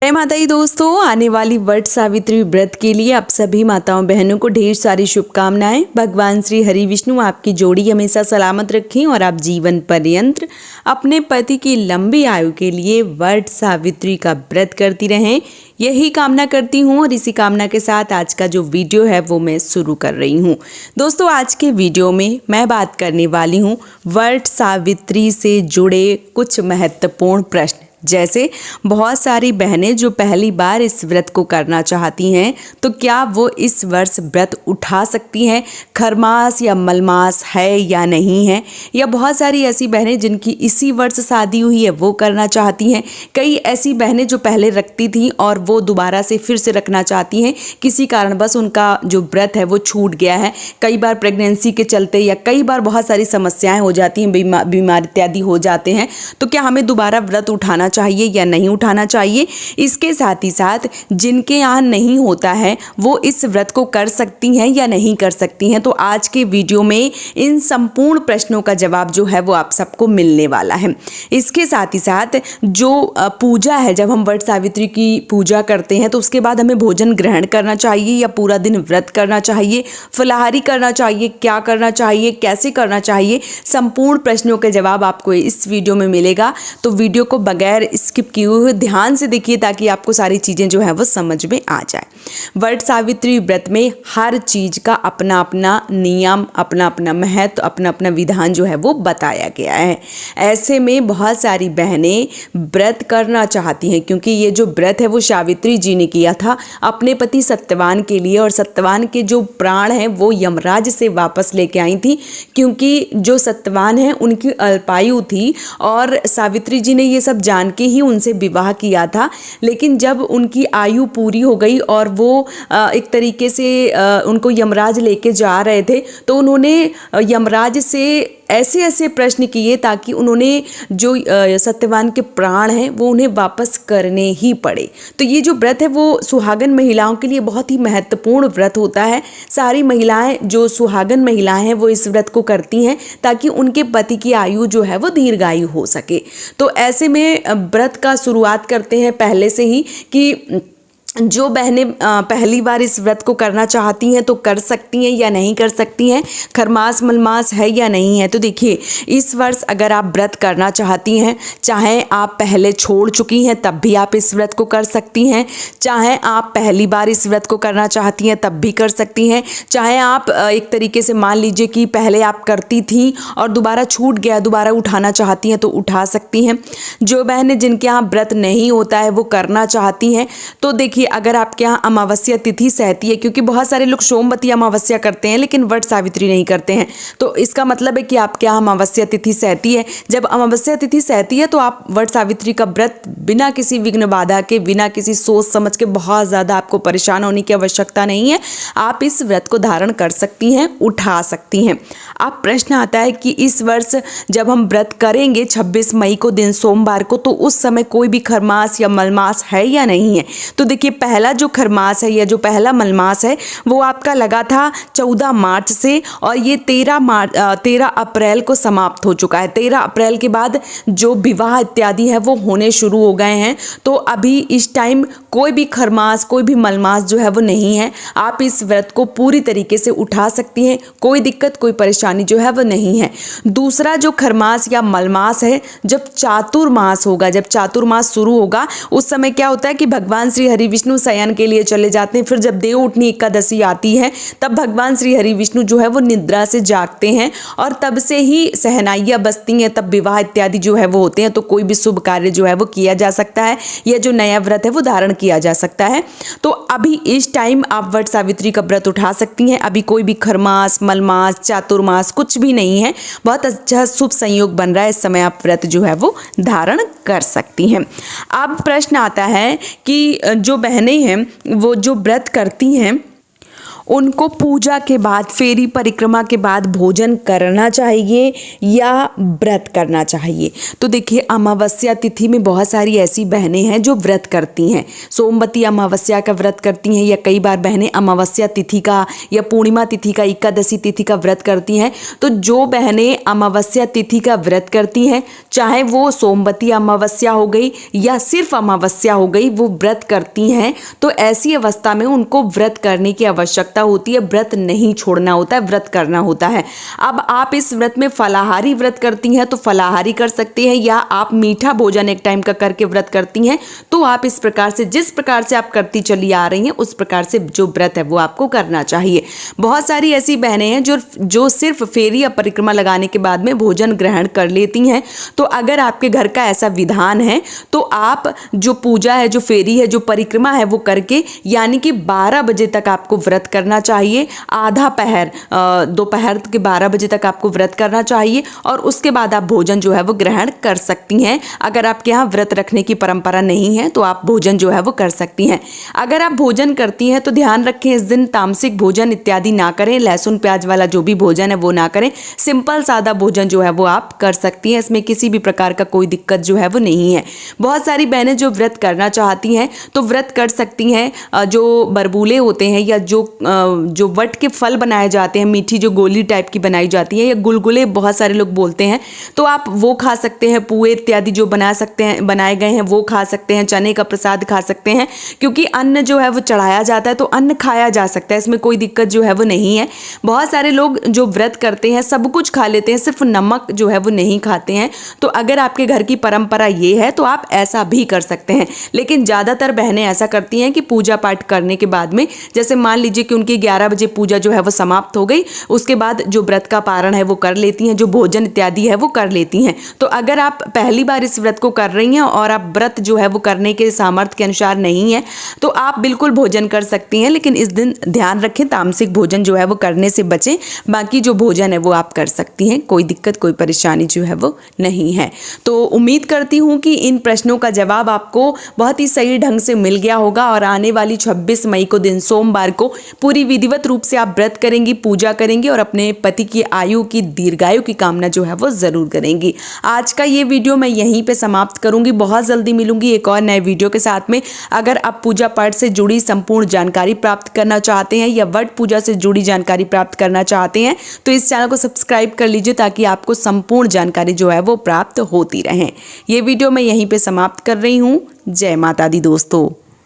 जय माता दी दोस्तों, आने वाली वट सावित्री व्रत के लिए आप सभी माताओं बहनों को ढेर सारी शुभकामनाएं। भगवान श्री हरि विष्णु आपकी जोड़ी हमेशा सलामत रखें और आप जीवन पर्यंत अपने पति की लंबी आयु के लिए वट सावित्री का व्रत करती रहें, यही कामना करती हूँ। और इसी कामना के साथ आज का जो वीडियो है वो मैं शुरू कर रही हूँ। दोस्तों, आज के वीडियो में मैं बात करने वाली हूँ वट सावित्री से जुड़े कुछ महत्वपूर्ण प्रश्न। जैसे बहुत सारी बहनें जो पहली बार इस व्रत को करना चाहती हैं, तो क्या वो इस वर्ष व्रत उठा सकती हैं? खरमास या मलमास है या नहीं है? या बहुत सारी ऐसी बहनें जिनकी इसी वर्ष शादी हुई है वो करना चाहती हैं। कई ऐसी बहनें जो पहले रखती थीं और वो दोबारा से फिर से रखना चाहती हैं, किसी कारणवश उनका जो व्रत है वो छूट गया है। कई बार प्रेगनेंसी के चलते या कई बार बहुत सारी समस्याएं हो जाती हैं, बीमार इत्यादि हो जाते हैं। तो क्या हमें दोबारा व्रत उठाना चाहिए या नहीं उठाना चाहिए? इसके साथ ही साथ जिनके यहाँ नहीं होता है वो इस व्रत को कर सकती हैं या नहीं कर सकती हैं। तो आज के वीडियो में इन संपूर्ण प्रश्नों का जवाब जो है वो आप सबको मिलने वाला है। इसके साथ ही साथ जो पूजा है, जब हम वट सावित्री की पूजा करते हैं तो उसके बाद हमें भोजन ग्रहण करना चाहिए या पूरा दिन व्रत करना चाहिए, फलाहारी करना चाहिए, क्या करना चाहिए, कैसे करना चाहिए, संपूर्ण प्रश्नों के जवाब आपको इस वीडियो में मिलेगा। तो वीडियो को बगैर स्किप किए हुए ध्यान से देखिए ताकि आपको सारी चीज़ें जो है वो समझ में आ जाए। वट सावित्री व्रत में हर चीज़ का अपना अपना नियम, अपना अपना महत्व, अपना अपना विधान जो है वो बताया गया है। ऐसे में बहुत सारी बहनें व्रत करना चाहती हैं क्योंकि ये जो व्रत है वो सावित्री जी ने किया था अपने पति सत्यवान के लिए, और सत्यवान के जो प्राण हैं वो यमराज से वापस लेके आई थी क्योंकि जो सत्यवान है उनकी अल्पायु थी और सावित्री जी ने ये सब जान के ही उनसे विवाह किया था। लेकिन जब उनकी आयु पूरी हो गई और वो एक तरीके से उनको यमराज लेके जा रहे थे, तो उन्होंने यमराज से ऐसे ऐसे प्रश्न किए ताकि उन्होंने जो सत्यवान के प्राण हैं वो उन्हें वापस करने ही पड़े। तो ये जो व्रत है वो सुहागन महिलाओं के लिए बहुत ही महत्वपूर्ण व्रत होता है। सारी महिलाएं जो सुहागन महिलाएं हैं वो इस व्रत को करती हैं ताकि उनके पति की आयु जो है वो दीर्घायु हो सके। तो ऐसे में व्रत का शुरुआत करते हैं पहले से ही कि जो बहनें पहली बार इस व्रत को करना चाहती हैं तो कर सकती हैं या नहीं कर सकती हैं, खरमास मलमास है या नहीं है। तो देखिए, इस वर्ष अगर आप व्रत करना चाहती हैं, चाहे आप पहले छोड़ चुकी हैं तब भी आप इस व्रत को कर सकती हैं, चाहे आप पहली बार इस व्रत को करना चाहती हैं तब भी कर सकती हैं, चाहे आप एक तरीके से मान लीजिए कि पहले आप करती थी और दोबारा छूट गया, दोबारा उठाना चाहती हैं तो उठा सकती हैं। जो बहनें जिनके यहाँ व्रत नहीं होता है वो करना चाहती हैं, तो देखिए अगर आपके यहाँ अमावस्या तिथि सहती है, क्योंकि बहुत सारे लोग सोमवती अमावस्या करते हैं लेकिन वट सावित्री नहीं करते हैं, तो इसका मतलब है कि आपके यहाँ अमावस्या तिथि सहती है। जब अमावस्या तिथि सहती है तो आप वट सावित्री का व्रत बिना किसी विघ्न बाधा के, बिना किसी सोच समझ के, बहुत ज़्यादा आपको परेशान होने की आवश्यकता नहीं है, आप इस व्रत को धारण कर सकती हैं, उठा सकती हैं। अब प्रश्न आता है कि इस वर्ष जब हम व्रत करेंगे 26 मई को दिन सोमवार को, तो उस समय कोई भी खरमास या मलमास है या नहीं है। तो देखिए, पहला जो खरमास है या जो पहला मलमास है वो आपका लगा था 14 मार्च से और ये 13 अप्रैल को समाप्त हो चुका है। 13 अप्रैल के बाद जो विवाह इत्यादि है वो होने शुरू हो गए हैं। तो अभी इस टाइम कोई भी खरमास, कोई भी मलमास जो है वो नहीं है। आप इस व्रत को पूरी तरीके से उठा सकती हैं, कोई दिक्कत, कोई परेशानी जो है वो नहीं है। दूसरा जो खरमास या मलमास है, जब चातुर्मास होगा, जब चातुर्मास शुरू होगा, उस समय क्या होता है कि भगवान श्री हरि विष्णु शयन के लिए चले जाते हैं। फिर जब देव उठनी एकादशी आती है तब भगवान श्री हरि विष्णु जो है वो निद्रा से जागते हैं और तब से ही सहनाइयाँ बजती हैं, तब विवाह इत्यादि जो है वो होते हैं। तो कोई भी शुभ कार्य जो है वो किया जा सकता है, यह जो नया व्रत है वो धारण किया जा सकता है। तो अभी इस टाइम आप वट सावित्री का व्रत उठा सकती हैं। अभी कोई भी खरमास, मलमास, चातुर्मास कुछ भी नहीं है, बहुत अच्छा शुभ संयोग बन रहा है। इस समय आप व्रत जो है वो धारण कर सकती हैं। अब प्रश्न आता है कि जो बहनें हैं वो जो व्रत करती हैं उनको पूजा के बाद, फेरी परिक्रमा के बाद भोजन करना चाहिए या व्रत करना चाहिए। तो देखिए, अमावस्या तिथि में बहुत सारी ऐसी बहनें हैं जो व्रत करती हैं, सोमवती अमावस्या का व्रत करती हैं, या कई बार बहनें अमावस्या तिथि का या पूर्णिमा तिथि का, एकादशी तिथि का व्रत करती हैं। तो जो बहनें अमावस्या तिथि का व्रत करती हैं, चाहे वो सोमवती अमावस्या हो गई या सिर्फ अमावस्या हो गई, वो व्रत करती हैं, तो ऐसी अवस्था में उनको व्रत करने की आवश्यकता होती है, व्रत नहीं छोड़ना होता है, व्रत करना होता है। अब आप इस व्रत में फलाहारी व्रत करती हैं तो फलाहारी कर सकते हैं, या आप मीठा भोजन एक टाइम का करके व्रत करती हैं तो आप इस प्रकार से, जिस प्रकार से आप करती चली आ रही हैं उस प्रकार से जो व्रत है वो आपको करना चाहिए। बहुत सारी ऐसी बहनें हैं जो सिर्फ फेरी या परिक्रमा लगाने के बाद में भोजन ग्रहण कर लेती हैं। तो अगर आपके घर का ऐसा विधान है तो आप जो पूजा है, जो फेरी है, जो परिक्रमा है वो करके, यानी कि 12 बजे तक आपको व्रत करना चाहिए, आधा पहर, दोपहर के 12 बजे तक आपको व्रत करना चाहिए, और उसके बाद आप भोजन जो है वो ग्रहण कर सकती हैं। अगर आपके यहाँ व्रत रखने की परंपरा नहीं है तो आप भोजन जो है वो कर सकती हैं। अगर आप भोजन करती हैं तो ध्यान रखें, इस दिन तामसिक भोजन इत्यादि ना करें, लहसुन प्याज वाला जो भी भोजन है वो ना करें, सिंपल सादा भोजन जो है वो आप कर सकती हैं, इसमें किसी भी प्रकार का कोई दिक्कत जो है वो नहीं है। बहुत सारी बहनें जो व्रत करना चाहती हैं तो व्रत कर सकती हैं, जो बरबूले होते हैं या जो वट के फल बनाए जाते हैं, मीठी जो गोली टाइप की बनाई जाती है, या गुलगुले बहुत सारे लोग बोलते हैं, तो आप वो खा सकते हैं, पुए इत्यादि जो बनाए गए हैं वो खा सकते हैं, चने का प्रसाद खा सकते हैं, क्योंकि अन्न जो है वो चढ़ाया जाता है तो अन्न खाया जा सकता है, इसमें कोई दिक्कत जो है वो नहीं है। बहुत सारे लोग जो व्रत करते हैं सब कुछ खा लेते हैं, सिर्फ नमक जो है वो नहीं खाते हैं। तो अगर आपके घर की परंपरा ये है तो आप ऐसा भी कर सकते हैं, लेकिन ज़्यादातर बहनें ऐसा करती हैं कि पूजा पाठ करने के बाद में, जैसे मान लीजिए कि उनकी 11 बजे पूजा जो है वो समाप्त हो गई, उसके बाद जो व्रत का पारण है वो कर लेती हैं, जो भोजन इत्यादि है वो कर लेती हैं। तो अगर आप पहली बार इस व्रत को कर रही हैं और आप व्रत जो है वो करने के सामर्थ्य के अनुसार नहीं है तो आप बिल्कुल भोजन कर सकती हैं, लेकिन इस दिन ध्यान रखें तामसिक भोजन जो है वो करने से बचें, बाकी जो भोजन है वो आप कर सकती हैं, कोई दिक्कत कोई परेशानी जो है वो नहीं है। तो उम्मीद करती हूँ कि इन प्रश्नों का जवाब आपको बहुत ही सही ढंग से मिल गया होगा, और आने वाली 26 मई को दिन सोमवार को पूरी विधिवत रूप से आप व्रत करेंगी, पूजा करेंगी और अपने पति की आयु की, दीर्घायु की कामना जो है वो ज़रूर करेंगी। आज का ये वीडियो मैं यहीं पे समाप्त करूंगी, बहुत जल्दी मिलूंगी एक और नए वीडियो के साथ में। अगर आप पूजा पाठ से जुड़ी संपूर्ण जानकारी प्राप्त करना चाहते हैं या वट पूजा से जुड़ी जानकारी प्राप्त करना चाहते हैं तो इस चैनल को सब्सक्राइब कर लीजिए, ताकि आपको संपूर्ण जानकारी जो है वो प्राप्त होती रहे। ये वीडियो मैं यहीं पे समाप्त कर रही हूँ। जय माता दी दोस्तों।